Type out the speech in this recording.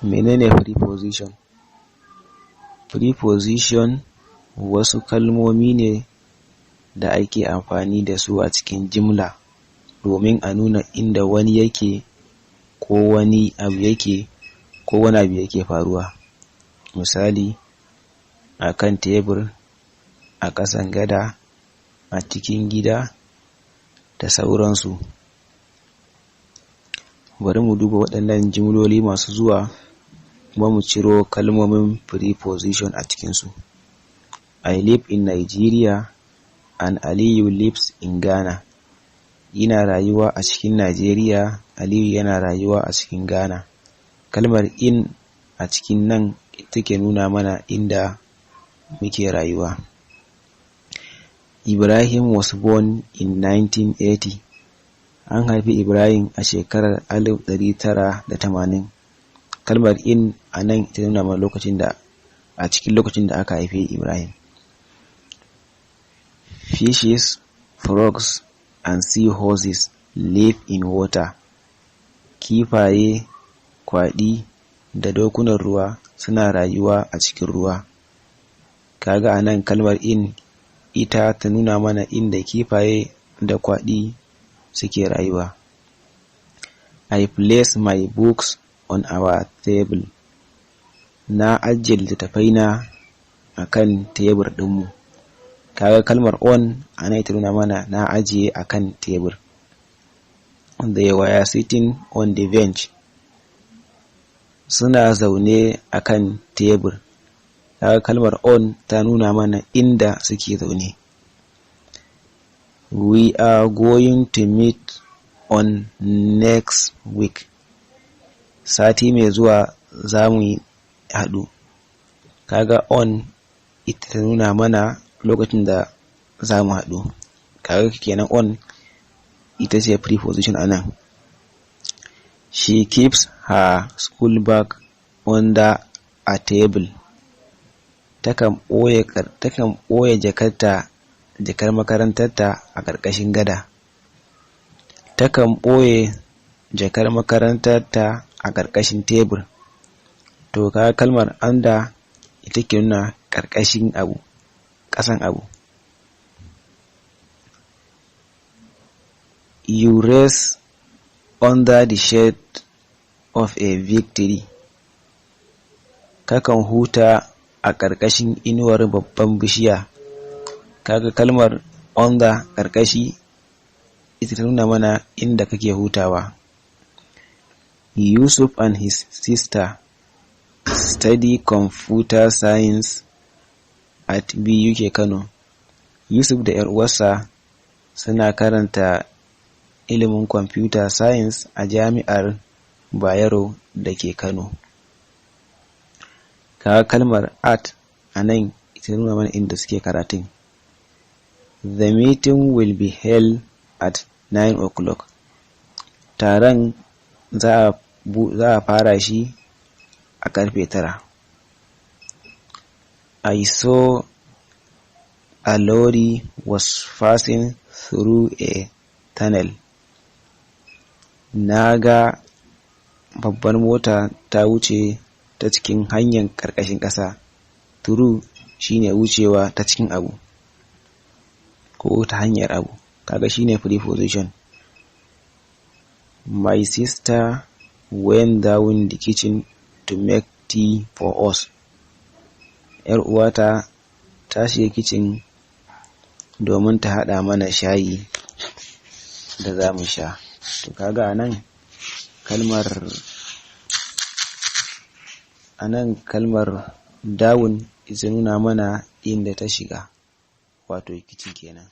Menene preposition? Preposition wasu kalmomi ne da ake amfani da su a cikin jimla domin a nuna inda wani yake ko wani abu yake faruwa. Misali, a kan tebur, a ƙasan gada, a cikin gida da sauransu. Bari mu duba waɗannan jimloli masu zuwa kuma mu ciro kalmomin preposition a cikinsu. I live in Nigeria and Aliyu lives in Ghana. Ina rayuwa a cikin Najeriya, Aliyu yana rayuwa a cikin Ghana. Kalmar in a cikin nan take nuna mana inda muke rayuwa. Ibrahim was born in 1980. An haifi Ibrahim a shekarar 1980. Kalmar in a nan ita nuna mana a cikin lokacin da aka haife Ibrahim. Fishes, frogs, and seahorses live in water. Kifaye, kwaɗi da dokunan ruwa suna rayuwa a cikin ruwa. Kaga anan kalmar in ita ta nuna mana inda kifaye da kwaɗi suke rayuwa. I place my books on our table. Na ajiye littattafaina akan tebur ɗinmu. Kaga kalmar on ana ita nuna mana na ajiye akan tebur. They were sitting on the bench. Suna zaune akan tebur. Kaga kalmar on ta nuna mana inda suke zaune. We are going to meet on next week. Sati mai zuwa za mu haɗu. Kaga on ita ta nuna mana lokacin da za mu haɗu. Kaga kenan on ita ce preposition anan. She keeps her school bag under a table. Takan ɓoye jakar makarantarta a ƙarƙashin gada. Takan ɓoye jakar makarantarta a ƙarƙashin tebur. To kaga kalmar under ita ke nuna ƙarƙashin abu, ƙasan abu. You rest under the shade of a big tree. Kakan huta a ƙarƙashin inuwar babban bishiya. Kaga kalmar under ƙarƙashi ita ta nuna mana inda kake hutawa. Yusuf and his sister study computer science at BUK Kano. Yusuf da ‘yar uwarsa suna karanta ilimin computer science a jami'ar Bayero da ke Kano. Kaga kalmar at a nan ita nuna mana inda suke karatun. The meeting will be held at 9 o'clock. Taron za a fara shi a ƙarfe 9. I saw a lorry was passing through a tunnel. Na ga babbar mota ta wuce ta cikin hanyar ƙarƙashin ƙasa. Through shine wucewa ta cikin abu ko ta hanyar abu. Kaga shine preposition. My sister went down the kitchen to make tea for us. ‘Yar uwata ta shiga kitchen domin ta haɗa mana shayi da za mu sha. To kaga anan kalmar down ita nuna mana inda ta shiga, wato kitchen kenan.